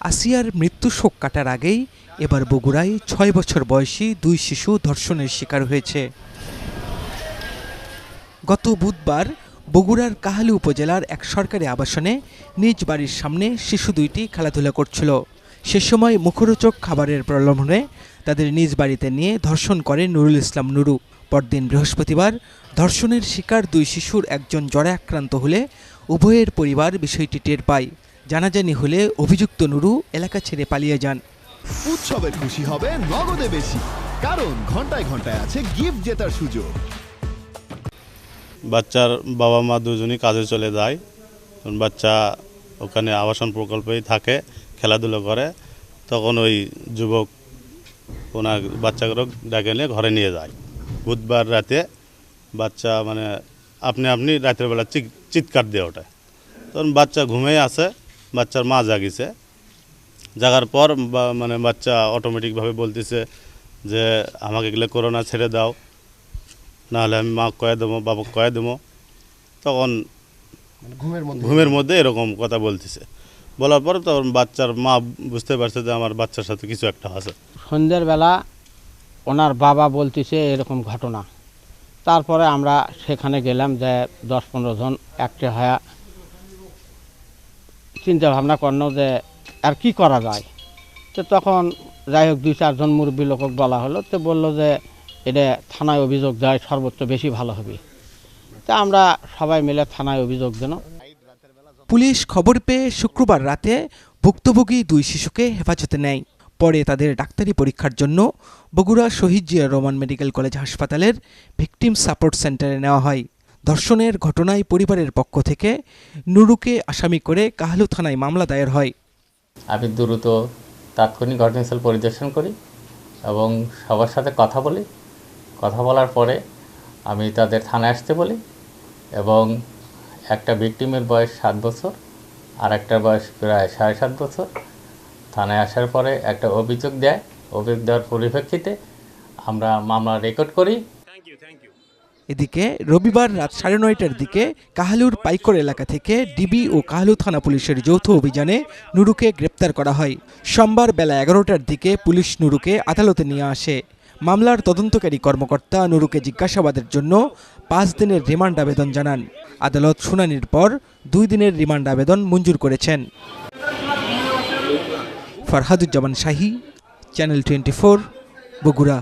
আসিয়ার মৃত্যু শোক কাটার আগেই এবার বগুড়ায় ৬ বছর বয়সী ২ শিশু ধর্ষণের শিকার হয়েছে। গত বুধবার বগুড়ার কাহালু উপজেলার এক সরকারি আবাসনে নিজ বাড়ির সামনে শিশু দুইটি খেলাধুলা করছিল। সে সময় মুখরোচক খাবারের প্রলোভনে তাদের নিজ বাড়িতে নিয়ে ধর্ষণ করে নুরুল ইসলাম নুরু। পরদিন বৃহস্পতিবার ধর্ষণের শিকার ২ শিশুর একজন জ্বরে আক্রান্ত হলে উভয়ের পরিবার বিষয়টি টের পায়। জানাজানি হলে অভিযুক্ত নুরু এলাকা ছেড়ে পালিয়ে যান। উৎসবে খুশি হবে নগদে বেশি, কারণ ঘন্টায় ঘন্টায় আছে গিফট জেতার সুযোগ। বাচ্চার বাবা মা দুজনই কাজে চলে যায়, বাচ্চা ওখানে আবাসন প্রকল্পেই থাকে, খেলাধুলো করে। তখন ওই যুবক ওনার বাচ্চাগুলো ডেকে নিয়ে ঘরে নিয়ে যায়। বুধবার রাতে বাচ্চা মানে আপনি রাতের বেলা চিৎকার দিয়ে ওঠে। তখন বাচ্চা ঘুমিয়ে আছে, বাচ্চার মা জাগিছে। জাগার পর মানে বাচ্চা অটোমেটিকভাবে বলতেছে যে আমাকে এগুলো করোনা ছেড়ে দাও, নাহলে আমি মা কয়ে দেবো, বাবা কয়ে দেবো। তখন ঘুমের মধ্যে এরকম কথা বলতেছে। বলার পর তখন বাচ্চার মা বুঝতে পারছে যে আমার বাচ্চার সাথে কিছু একটা আছে। সন্ধ্যের বেলা ওনার বাবা বলতেছে এরকম ঘটনা। তারপরে আমরা সেখানে গেলাম, যে 10-15 জন একটা হয়ে চিন্তা ভাবনা করল যে আর কি করা যায়। তো তখন যাই হোক 2-4 জন মুরব্বী লোকক বলা হলো, তো বললো যে এটা থানায় অভিযোগ দেয় সর্বোচ্চ বেশি ভালো হবে। তা আমরা সবাই মিলে থানায় অভিযোগ দিল। পুলিশ খবর পেয়ে শুক্রবার রাতে ভুক্তভোগী 2 শিশুকে হেফাজতে নেয়। পরে তাদের ডাক্তারি পরীক্ষার জন্য বগুড়া শহীদ জিয়া রহমান মেডিকেল কলেজ হাসপাতালের ভিকটিম সাপোর্ট সেন্টারে নেওয়া হয়। ধর্ষণের ঘটনায় পরিবারের পক্ষ থেকে নুরুকে আসামি করে কাহালু থানায় মামলা দায়ের হয়। আমি দ্রুত তাৎক্ষণিক ঘটনাস্থল পরিদর্শন করি এবং সবার সাথে কথা বলি। কথা বলার পরে আমি তাদের থানায় আসতে বলি এবং একটা ভিকটিমের বয়স 7 বছর আর একটার বয়স প্রায় 7.5 বছর। থানায় আসার পরে একটা অভিযোগ দেয়। অভিযোগ দেওয়ার পরিপ্রেক্ষিতে আমরা মামলা রেকর্ড করি। এদিকে রবিবার রাত 9:30টার দিকে কাহালুর পাইকর এলাকা থেকে ডিবি ও কাহালু থানা পুলিশের যৌথ অভিযানে নুরুকে গ্রেপ্তার করা হয়। সোমবার বেলা 11টার দিকে পুলিশ নুরুকে আদালতে নিয়ে আসে। মামলার তদন্তকারী কর্মকর্তা নুরুকে জিজ্ঞাসাবাদের জন্য 5 দিনের রিমান্ড আবেদন জানান। আদালত শুনানির পর 2 দিনের রিমান্ড আবেদন মঞ্জুর করেছেন। ফরহাদুজ্জামান শাহী, চ্যানেল 24, বগুড়া।